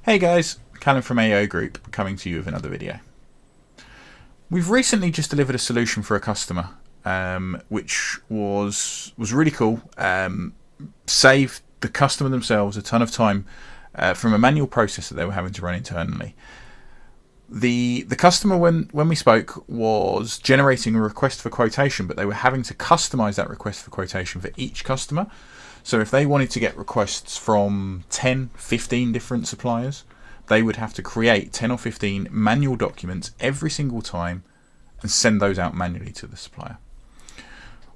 Hey guys, Callum from Ayoh Group coming to you with another video. We've recently just delivered a solution for a customer which was really cool. Saved the customer themselves a ton of time from a manual process that they were having to run internally. The customer, when we spoke, was generating a request for quotation, but they were having to customize that request for quotation for each customer. So if they wanted to get requests from 10, 15 different suppliers, they would have to create 10 or 15 manual documents every single time and send those out manually to the supplier.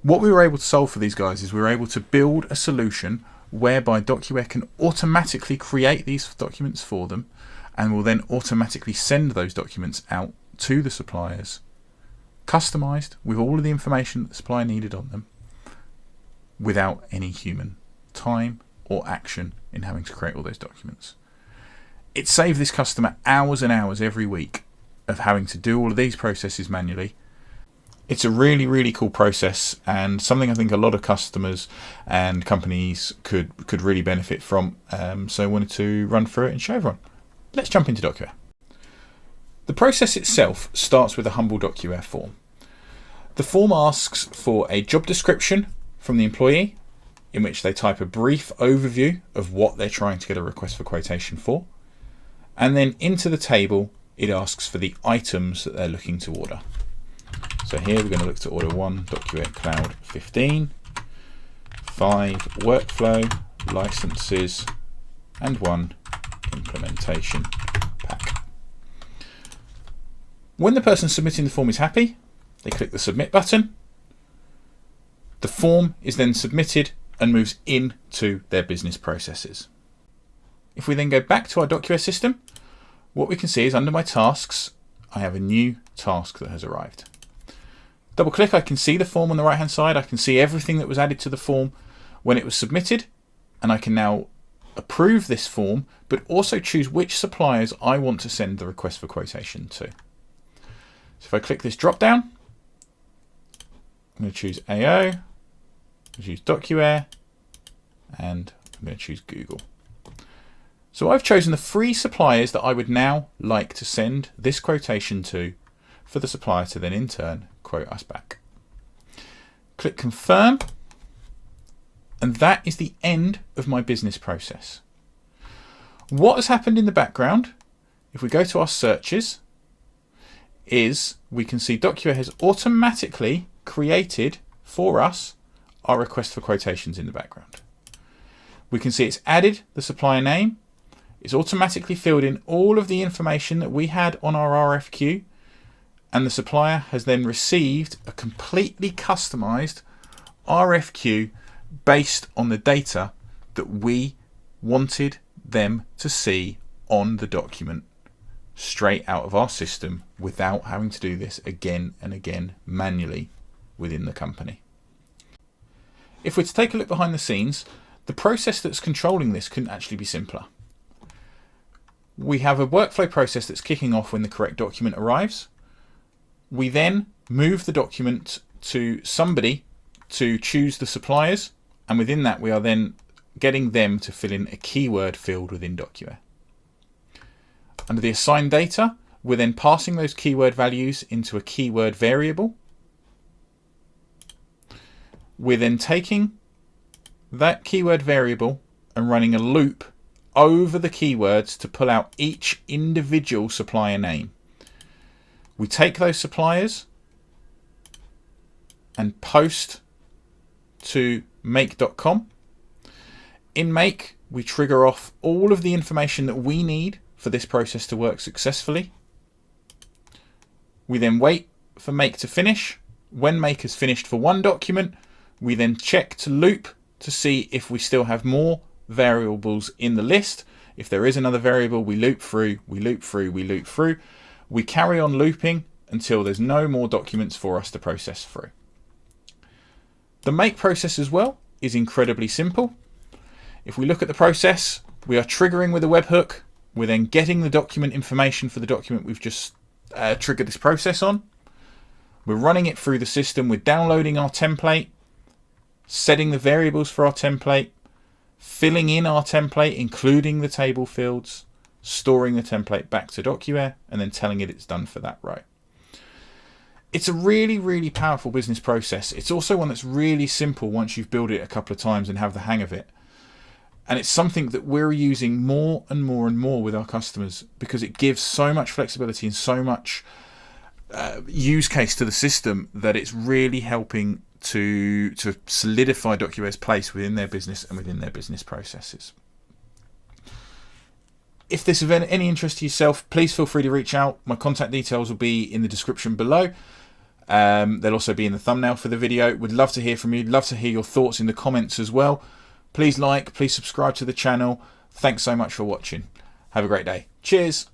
What we were able to solve for these guys is we were able to build a solution whereby DocuWare can automatically create these documents for them and will then automatically send those documents out to the suppliers, customized with all of the information that the supplier needed on them, without any human time or action in having to create all those documents. It saved this customer hours and hours every week of having to do all of these processes manually. It's a really cool process and something I think a lot of customers and companies could really benefit from. So I wanted to run through it and show everyone. Let's jump into DocuWare. The process itself starts with a humble DocuWare form. The form asks for a job description from the employee, in which they type a brief overview of what they're trying to get a request for quotation for, and then into the table it asks for the items that they're looking to order. So here we're going to look to order 1 DocuWare Cloud 15, 5 workflow licenses, and 1 implementation pack. When the person submitting the form is happy, they click the submit button. The form is then submitted and moves into their business processes. If we then go back to our DocuWare system, what we can see is under my tasks, I have a new task that has arrived. Double click, I can see the form on the right hand side. I can see everything that was added to the form when it was submitted, and I can now approve this form, but also choose which suppliers I want to send the request for quotation to. So if I click this drop down, I'm going to choose Ayoh, choose DocuWare, and I'm going to choose Google. So I've chosen the 3 suppliers that I would now like to send this quotation to for the supplier to then in turn quote us back. Click confirm, and that is the end of my business process. What has happened in the background, if we go to our searches, is we can see DocuWare has automatically created for us our request for quotations in the background. We can see it's added the supplier name. It's automatically filled in all of the information that we had on our RFQ, and the supplier has then received a completely customized RFQ based on the data that we wanted them to see on the document straight out of our system without having to do this again and again manually within the company. If we're to take a look behind the scenes, the process that's controlling this couldn't actually be simpler. We have a workflow process that's kicking off when the correct document arrives. We then move the document to somebody to choose the suppliers, and within that we are then getting them to fill in a keyword field within DocuWare. Under the assigned data, we're then passing those keyword values into a keyword variable. We're then taking that keyword variable and running a loop over the keywords to pull out each individual supplier name. We take those suppliers and post to make.com. In make, we trigger off all of the information that we need for this process to work successfully. We then wait for make to finish. When make has finished for one document, we then check to loop to see if we still have more variables in the list. If there is another variable, we loop through, we loop through, we loop through. We carry on looping until there's no more documents for us to process through. The make process as well is incredibly simple. If we look at the process, we are triggering with a webhook. We're then getting the document information for the document we've just triggered this process on. We're running it through the system. We're downloading our template, setting the variables for our template, filling in our template, including the table fields, storing the template back to DocuWare, and then telling it it's done for that row. It's a really, really powerful business process. It's also one that's really simple once you've built it a couple of times and have the hang of it. And it's something that we're using more and more and more with our customers because it gives so much flexibility and so much use case to the system that it's really helping to solidify DocuWare's place within their business and within their business processes. If this is of any interest to yourself, please feel free to reach out. My contact details will be in the description below. They'll also be in the thumbnail for the video. Would love to hear from you. Love to hear your thoughts in the comments as well. Please like, please subscribe to the channel. Thanks so much for watching. Have a great day. Cheers.